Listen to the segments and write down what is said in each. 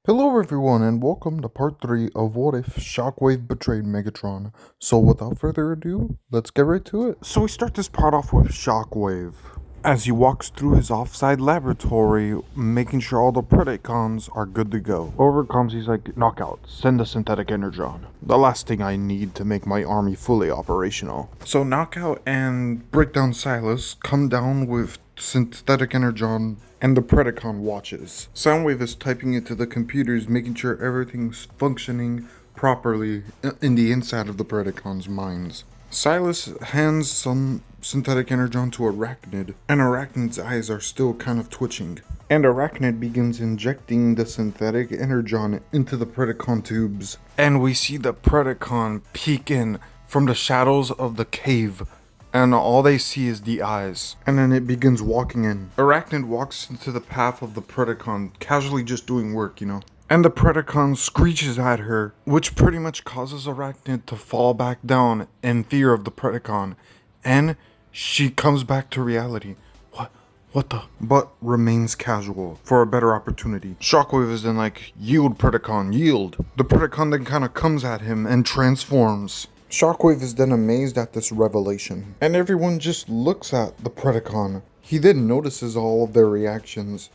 Hello everyone and welcome to part 3 of What If Shockwave Betrayed Megatron. So without further ado, let's get right to it. So we start this part off with Shockwave, as he walks through his offside laboratory, making sure all the Predacons are good to go. Over comes, he's like, Knockout, send the synthetic energon. The last thing I need to make my army fully operational. So Knockout and Breakdown Silas come down with synthetic energon and the Predacon watches. Soundwave is typing into the computers, making sure everything's functioning properly in the inside of the Predacons' minds. Silas hands some synthetic energon to Arachnid, and Arachnid's eyes are still kind of twitching. And Arachnid begins injecting the synthetic energon into the Predacon tubes. And we see the Predacon peek in from the shadows of the cave, and all they see is the eyes. And then it begins walking in. Arachnid walks into the path of the Predacon, casually just doing work, And the Predacon screeches at her, which pretty much causes Arachnid to fall back down in fear of the Predacon. And she comes back to reality. What the? But remains casual for a better opportunity. Shockwave is then like, yield Predacon, yield. The Predacon then kind of comes at him and transforms. Shockwave is then amazed at this revelation, and everyone just looks at the Predacon. He then notices all of their reactions.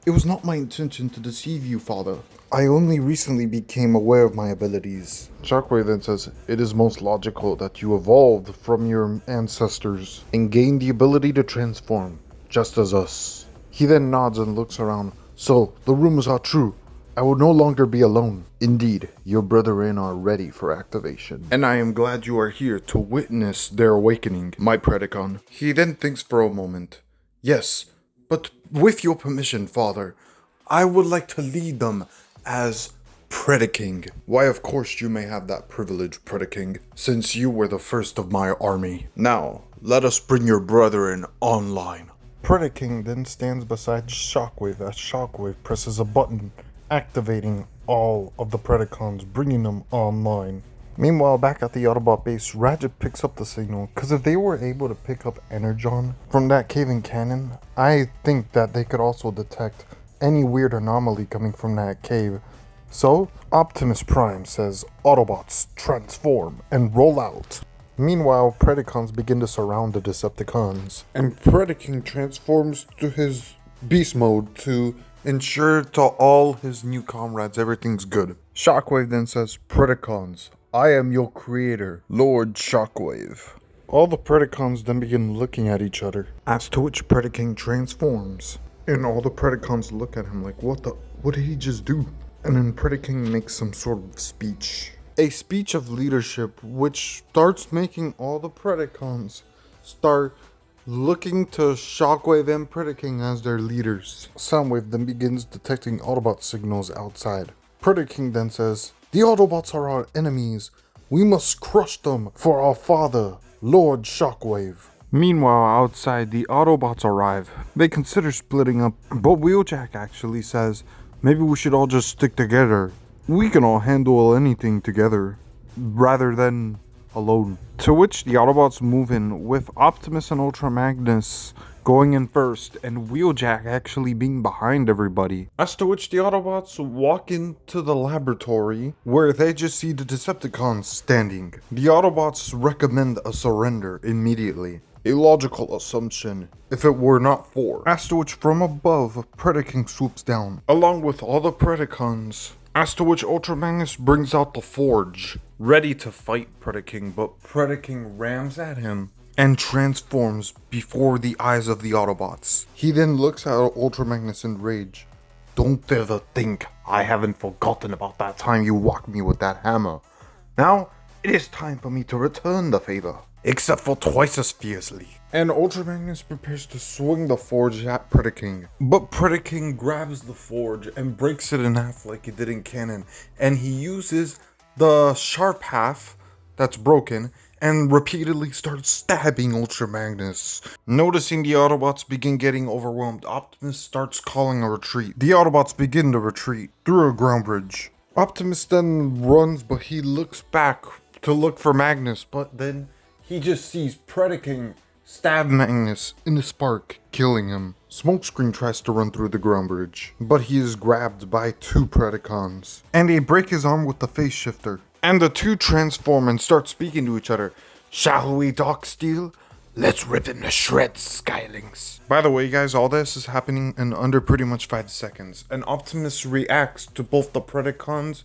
It was not my intention to deceive you, father. I only recently became aware of my abilities. Shockwave then says, it is most logical that you evolved from your ancestors and gained the ability to transform, just as us. He then nods and looks around. So, the rumors are true. I will no longer be alone. Indeed, your brethren are ready for activation. And I am glad you are here to witness their awakening, my Predacon. He then thinks for a moment. Yes, but with your permission, father, I would like to lead them as Predaking. Why, of course you may have that privilege, Predaking, since you were the first of my army. Now, let us bring your brethren online. Predaking then stands beside Shockwave as Shockwave presses a button, activating all of the Predacons, bringing them online. Meanwhile, back at the Autobot base, Radjet picks up the signal, because if they were able to pick up Energon from that cave-in cannon, I think that they could also detect any weird anomaly coming from that cave. So, Optimus Prime says, Autobots, transform and roll out. Meanwhile, Predacons begin to surround the Decepticons, and Predaking transforms to his beast mode to ensure to all his new comrades everything's good. Shockwave then says, Predacons, I am your creator, Lord Shockwave. All the Predacons then begin looking at each other, as to which Predaking transforms. And all the Predacons look at him like, what did he just do? And then Predaking makes some sort of speech. A speech of leadership, which starts making all the Predacons start looking to Shockwave and Predaking as their leaders. Soundwave then begins detecting Autobot signals outside. Predaking then says, the Autobots are our enemies. We must crush them for our father, Lord Shockwave. Meanwhile, outside, the Autobots arrive. They consider splitting up, but Wheeljack actually says, maybe we should all just stick together. We can all handle anything together, rather than alone. To which the Autobots move in, with Optimus and Ultra Magnus going in first, and Wheeljack actually being behind everybody. As to which the Autobots walk into the laboratory, where they just see the Decepticons standing. The Autobots recommend a surrender immediately. A logical assumption, if it were not for. As to which from above, Predaking swoops down, along with all the Predacons. As to which Ultra Magnus brings out the Forge, ready to fight Predaking, but Predaking rams at him and transforms before the eyes of the Autobots. He then looks at Ultra Magnus in rage. Don't ever think I haven't forgotten about that time you whacked me with that hammer. Now, it is time for me to return the favor, except for twice as fiercely. And Ultra Magnus prepares to swing the Forge at Predaking. But Predaking grabs the Forge and breaks it in half like he did in canon. And he uses the sharp half that's broken and repeatedly starts stabbing Ultra Magnus. Noticing the Autobots begin getting overwhelmed, Optimus starts calling a retreat. The Autobots begin to retreat through a ground bridge. Optimus then runs, but he looks back to look for Magnus, but then he just sees Predaking stab Magnus in the spark, killing him. Smokescreen tries to run through the ground bridge, but he is grabbed by 2 Predacons, and they break his arm with the face shifter. And the 2 transform and start speaking to each other. Shall we, Doc Steel? Let's rip him to shreds, Skylings. By the way, guys, all this is happening in under pretty much 5 seconds. And Optimus reacts to both the Predacons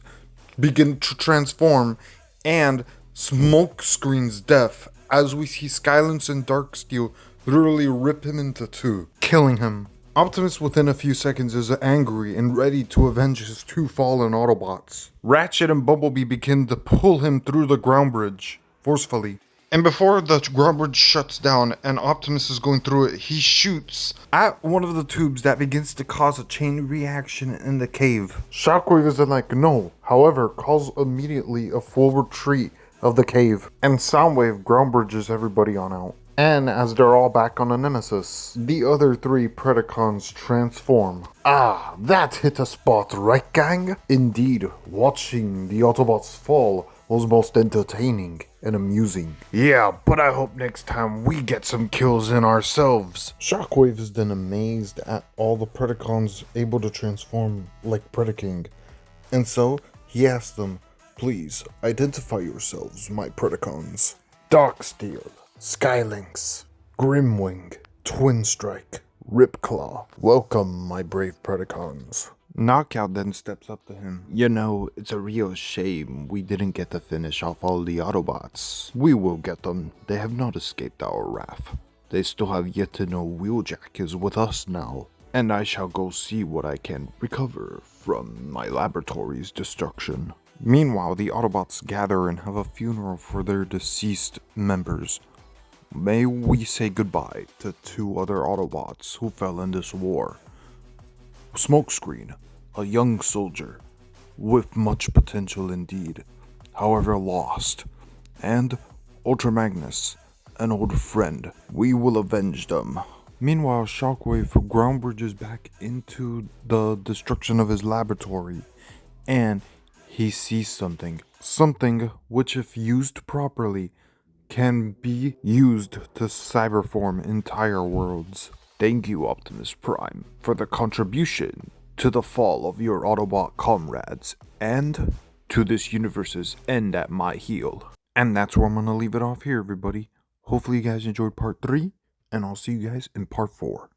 begin to transform and Smokescreen's death as we see Skylings and Darksteel literally rip him into 2, killing him. Optimus within a few seconds is angry and ready to avenge his 2 fallen Autobots. Ratchet and Bumblebee begin to pull him through the ground bridge forcefully. And before the ground bridge shuts down and Optimus is going through it, he shoots at one of the tubes that begins to cause a chain reaction in the cave. Shockwave is like, no. However, calls immediately a full retreat of the cave. And Soundwave ground bridges everybody on out. And as they're all back on the Nemesis, the other 3 Predacons transform. Ah, that hit a spot, right gang? Indeed, watching the Autobots fall was most entertaining and amusing. Yeah, but I hope next time we get some kills in ourselves. Shockwave is then amazed at all the Predacons able to transform like Predaking. And so, he asks them, please, identify yourselves, my Predacons. Darksteel, Skylynx, Grimwing, Twin Strike, Ripclaw. Welcome, my brave Predacons. Knockout then steps up to him. You know, it's a real shame we didn't get to finish off all the Autobots. We will get them. They have not escaped our wrath. They still have yet to know Wheeljack is with us now. And I shall go see what I can recover from my laboratory's destruction. Meanwhile, the Autobots gather and have a funeral for their deceased members. May we say goodbye to 2 other Autobots who fell in this war. Smokescreen, a young soldier, with much potential indeed, however lost, and Ultra Magnus, an old friend. We will avenge them. Meanwhile, Shockwave ground bridges back into the destruction of his laboratory, and he sees something. Something which, if used properly, can be used to cyberform entire worlds. Thank you, Optimus Prime, for the contribution to the fall of your Autobot comrades, and to this universe's end at my heel. And that's where I'm gonna leave it off here, everybody. Hopefully you guys enjoyed part 3, and I'll see you guys in part 4.